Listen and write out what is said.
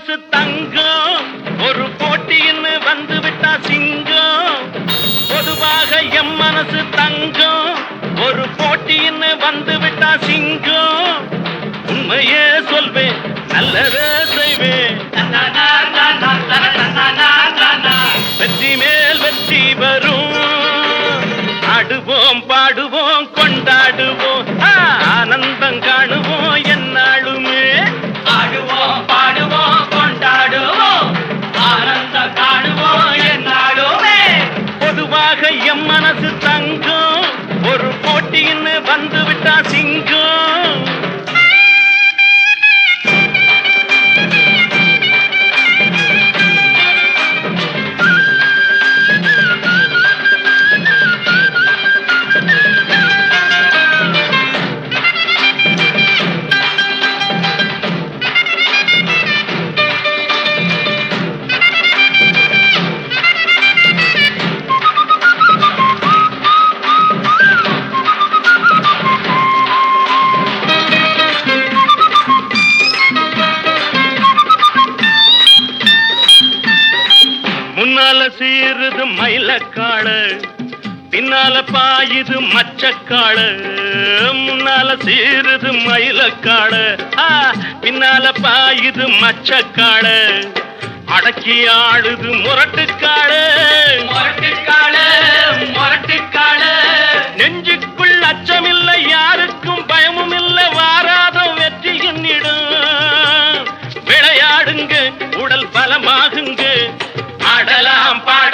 மனசு தங்கம் ஒரு போட்டின்னு வந்து விட்டா சிங்கம் பொதுவாக எம் மனசு தங்கம் ஒரு போட்டின்னு வந்து விட்டா சிங்கம் உண்மையே சொல்வேன் நல்லதே செய்வேன் வெற்றி மேல் வெற்றி வரும் ஆடுவோம் பாடுவோம் கொண்டாடுவோம் ஆனந்தம் காணுவோம் என்னாலுமே ஆடுவோம் பாடுவோம் கொண்டாடுவோம் ஆனந்தம் காணுவோம் என்னாலுமே பொதுவாக எம் மனசு தங்கம் ஒரு போட்டின்னு வந்து விட்டா சிங்கம் முன்னால சீருது மயிலக்காடு பின்னால பாயுது மச்சக்காடு முன்னால சீருது மயிலக்காடு பின்னால பாயுது மச்சக்காடு அடக்கி ஆடுது முரட்டுக்காடு முரட்டுக்காடு முரட்டுக்காடு நெஞ்சுக்குள் அச்சமில்லை யாருக்கும் பயமும் இல்லை வாராத வெற்றி என்னிடும் விளையாடுங்க உடல் பலமாகுங்க ஆடலாம் பாட